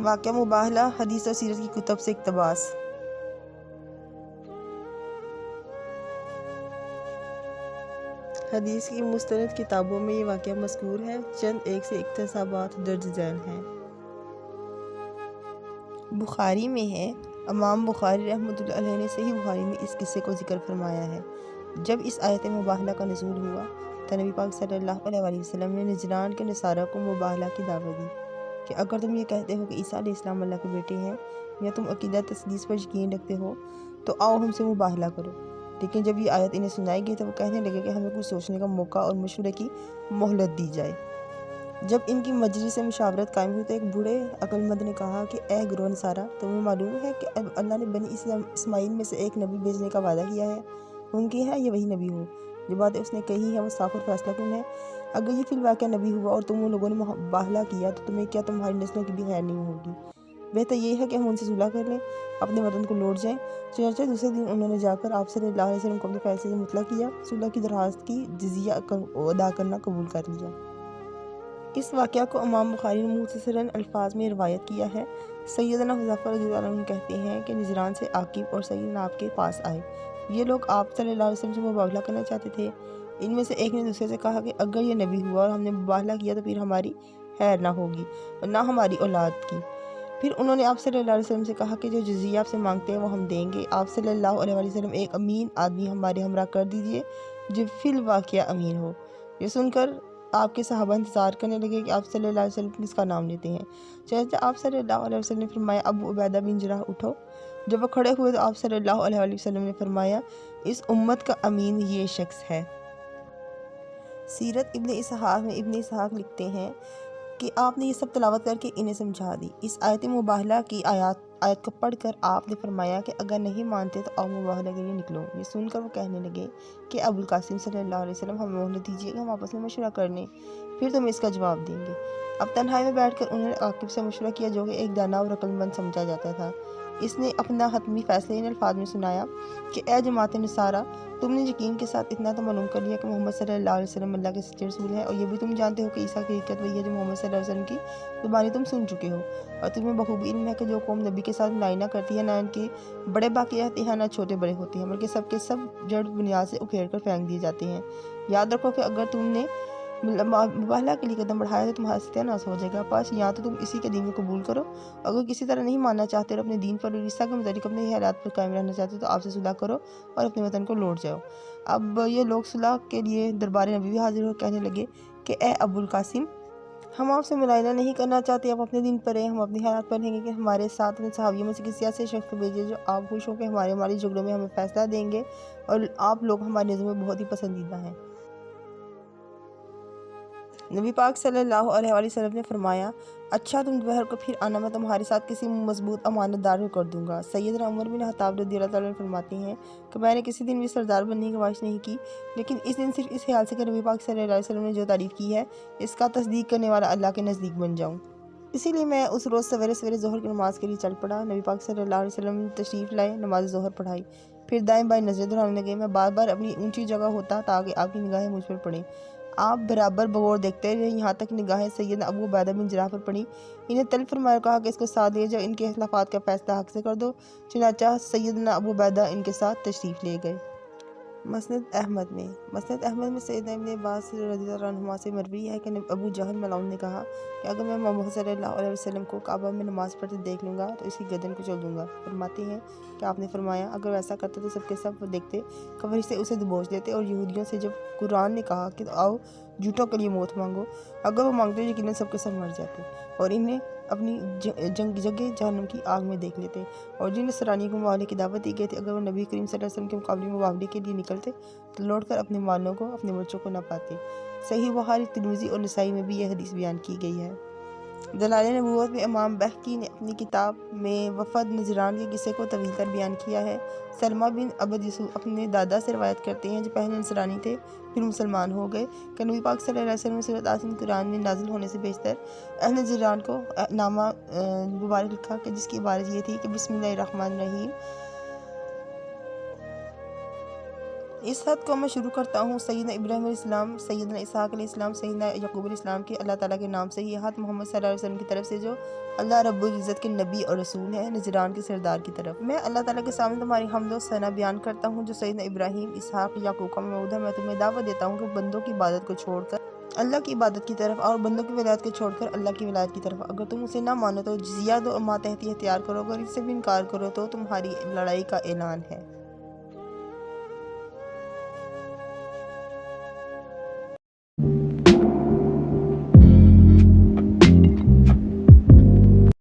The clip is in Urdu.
واقعہ مباہلہ حدیث اور سیرت کی کتب سے اقتباس۔ حدیث کی مستند کتابوں میں یہ واقعہ مذکور ہے، چند ایک سے اقتباسات درج ذیل ہیں۔ بخاری میں ہے، امام بخاری رحمۃ اللہ علیہ نے صحیح بخاری میں اس قصے کو ذکر فرمایا ہے۔ جب اس آیت مباہلہ کا نزول ہوا تو نبی پاک صلی اللہ علیہ وسلم نے نجران کے نصارہ کو مباہلہ کی دعوت دی کہ اگر تم یہ کہتے ہو کہ عیسیٰ علیہ السلام اللہ کے بیٹے ہیں یا تم عقیدہ تثلیث پر یقین رکھتے ہو تو آؤ ہم سے مباہلہ کرو۔ لیکن جب یہ آیت انہیں سنائی گئی تو وہ کہنے لگے کہ ہمیں کچھ سوچنے کا موقع اور مشورے کی مہلت دی جائے۔ جب ان کی مجلس سے مشاورت قائم ہوئی تو ایک بوڑھے عقل مند نے کہا کہ اے گروہ نصارہ، تمہیں معلوم ہے کہ اب اللہ نے بنی اسماعیل میں سے ایک نبی بھیجنے کا وعدہ کیا ہے، ممکن ہے یہ وہی نبی ہو۔ جو باتیں اس نے کہی ہیں وہ صاف اور فیصلہ کن ہے۔ اگر یہ فی الواقع نبی ہوا اور تم لوگوں نے مباہلہ کیا تو تمہیں کیا تمہاری نسلوں کی بھی خیر نہیں ہوگی؟ بہتر یہ ہے کہ ہم ان سے صلح کر لیں، اپنے وطن کو لوٹ جائیں۔ چنانچہ دوسرے دن انہوں نے جا کر آپ صلی اللہ علیہ وسلم کو اپنے فیصلے سے مطلع کیا، صلح کی درخواست کی، جزیہ ادا کرنا قبول کر لیا۔ اس واقعہ کو امام بخاری نے مختصراً الفاظ میں روایت کیا ہے۔ سیدنا حذیفہ رضی اللہ عنہ کہتے ہیں کہ نجران سے عاقب اور سیدنا آپ کے پاس آئے۔ یہ لوگ آپ صلی اللہ علیہ وسلم سے مباہلہ کرنا چاہتے تھے۔ ان میں سے ایک نے دوسرے سے کہا کہ اگر یہ نبی ہوا اور ہم نے مباہلہ کیا تو پھر ہماری خیر نہ ہوگی اور نہ ہماری اولاد کی۔ پھر انہوں نے آپ صلی اللہ علیہ وسلم سے کہا کہ جو جزیہ آپ سے مانگتے ہیں وہ ہم دیں گے۔ آپ صلی اللہ علیہ وسلم ایک امین آدمی ہمارے ہمراہ کر دیجئے جو فی الواقعہ امین ہو۔ یہ سن کر آپ کے صحابہ انتظار کرنے لگے کہ آپ صلی اللہ علیہ وسلم کس کا نام لیتے ہیں۔ چنانچہ آپ صلی اللہ علیہ وسلم نے فرمایا ابو عبیدہ بن جراح اٹھو۔ جب وہ کھڑے ہوئے تو آپ صلی اللہ علیہ وسلم نے فرمایا اس امت کا امین یہ شخص ہے۔ سیرت ابن اسحاق میں ابن اسحاق لکھتے ہیں کہ آپ نے یہ سب تلاوت کر کے انہیں سمجھا دی۔ اس آیت مباہلہ کی آیت کو پڑھ کر آپ نے فرمایا کہ اگر نہیں مانتے تو آؤ مباہلہ کے لیے نکلو۔ یہ سن کر وہ کہنے لگے کہ ابو القاسم صلی اللہ علیہ وسلم ہمیں مہلت دیجیے کہ ہم آپس میں مشورہ کر لیں، پھر تمہیں اس کا جواب دیں گے۔ اب تنہائی میں بیٹھ کر انہوں نے عاقب سے مشورہ کیا جو کہ ایک دانا اور عقل مند سمجھا جاتا تھا۔ اس نے اپنا حتمی فیصلہ ان الفاظ میں سنایا کہ اے جماعت نصارہ، تم نے یقین کے ساتھ اتنا تو معلوم کر لیا کہ محمد صلی اللہ علیہ وسلم اللہ کے سچے رسول ہے، اور یہ بھی تم جانتے ہو کہ عیسیٰ کی حقیقت وہی ہے جو محمد صلی اللہ علیہ وسلم کی زبانی تم سن چکے ہو، اور تمہیں بخوبی علم ہے کہ جو قوم نبی کے ساتھ ملائی نہ کرتی ہے نہ ان کے بڑے باقی رہتے ہیں نہ چھوٹے بڑے ہوتے ہیں، بلکہ سب کے سب جڑ بنیاد سے اکھیڑ کر پھینک دیے جاتے ہیں۔ یاد رکھو کہ اگر تم نے مباہلہ کے لیے قدم بڑھایا تو تمہارا ستیہ ناش ہو جائے گا۔ پس یا تو تم اسی کے دین کو قبول کرو، اگر کسی طرح نہیں ماننا چاہتے اور اپنے دین پر اور عیسیٰ کے متعلق اپنے حالات پر قائم رہنا چاہتے تو آپ سے صلح کرو اور اپنے وطن کو لوٹ جاؤ۔ اب یہ لوگ صلح کے لیے دربار نبی بھی حاضر ہو کہنے لگے کہ اے ابو القاسم، ہم آپ سے ملائنہ نہیں کرنا چاہتے، آپ اپنے دین پر رہیں، ہم اپنے حالات پر رہیں گے کہ ہمارے ساتھ اپنے صحابیوں میں سے کسی ایسے شخص کو بھیجے جو آپ خوش ہو کہ ہمارے جھگڑوں میں ہمیں فیصلہ دیں گے، اور آپ لوگ ہماری نظر میں بہت ہی پسندیدہ ہیں۔ نبی پاک صلی اللہ علیہ وسلم نے فرمایا اچھا تم دوپہر کو پھر آنا، میں تمہارے ساتھ کسی مضبوط امانت دار کو کر دوں گا۔ سیدنا عمر بن خطاب رضی اللہ عنہ فرماتے ہیں کہ میں نے کسی دن بھی سردار بننے کی خواہش نہیں کی، لیکن اس دن صرف اس خیال سے کہ نبی پاک صلی اللہ علیہ وسلم نے جو تعریف کی ہے اس کا تصدیق کرنے والا اللہ کے نزدیک بن جاؤں۔ اسی لیے میں اس روز سویرے ظہر کی نماز کے لیے چل پڑا۔ نبی پاک صلی اللہ علیہ وسلم نے تشریف لائے، نماز ظہر پڑھائی، پھر دائیں بائیں نظریں دوڑانے لگے۔ میں بار بار اپنی اونچی جگہ ہوتا تاکہ آپ کی نگاہیں مجھ پر پڑیں۔ آپ برابر بغور دیکھتے رہے یہاں تک نگاہیں سیدنا ابو عبیدہ بن جراح پر پڑیں۔ انہیں طلب فرمایا کہا کہ اس کو ساتھ لے جاؤ، ان کے اختلافات کا فیصلہ حق سے کر دو۔ چنانچہ سیدنا ابو عبیدہ ان کے ساتھ تشریف لے گئے۔ مسند احمد میں سیدنا ابن عباس رضی اللہ عنہما سے مروی ہے کہ ابو جہل ملعون نے کہا کہ اگر میں محمد صلی اللہ علیہ وسلم کو کعبہ میں نماز پڑھتے دیکھ لوں گا تو اس کی گردن کو چل دوں گا۔ فرماتے ہیں کہ آپ نے فرمایا اگر ویسا کرتا تو سب کے سب دیکھتے کہ فرشتے اسے دبوچ لیتے، اور یہودیوں سے جب قرآن نے کہا کہ آؤ جھوٹوں کے لیے موت مانگو، اگر وہ مانگتے یقیناً سب کے سب مر جاتے اور انہیں اپنی جگہ جہنم کی آگ میں دیکھ لیتے۔ اور جن نصرانیوں کو مباہلے کی دعوت دی گئی تھی اگر وہ نبی کریم صلی اللہ علیہ وسلم کے مقابلے میں مباہلے کے لیے نکلتے تو لوٹ کر اپنے مالوں کو اپنے بچوں کو نہ پاتے۔ صحیح بخاری، ترمذی اور نسائی میں بھی یہ حدیث بیان کی گئی ہے۔ دلائل نبوت میں امام بہقی نے اپنی کتاب میں وفد نجران کے قصے کو طویل تر بیان کیا ہے۔ سلمہ بن عبد یوسف اپنے دادا سے روایت کرتے ہیں جو پہلے نصرانی تھے پھر مسلمان ہو گئے کہ نبی پاک صلی اللہ علیہ وسلم سورۃ یاسین قرآن میں نازل ہونے سے بیشتر اہل نجران کو نامہ مبارک لکھا کہ جس کی عبارت یہ تھی کہ بسم اللہ الرحمن الرحیم، اس حد کو میں شروع کرتا ہوں سیدنا ابراہیم علیہ السلام، سیدنا اسحاق علیہ السلام، سیدنا یعقوب علیہ السلام کے اللہ تعالیٰ کے نام سے۔ یہ ہاتھ محمد صلی اللہ علیہ وسلم کی طرف سے جو اللہ رب العزت کے نبی اور رسول ہے، نجران کے سردار کی طرف۔ میں اللہ تعالیٰ کے سامنے تمہاری حمد و ثنا بیان کرتا ہوں جو سیدنا ابراہیم، اسحاق، یعقوب کا موعود ہے۔ میں تمہیں دعوت دیتا ہوں کہ بندوں کی عبادت کو چھوڑ کر اللہ کی عبادت کی طرف اور بندوں کی ولایت کو چھوڑ کر اللہ کی ولایت کی طرف۔ اگر تم اسے نہ مانو تو جزیہ دو اور ماتحتی اختیار کرو، اگر اس سے بھی انکار کرو تو تمہاری لڑائی کا اعلان ہے۔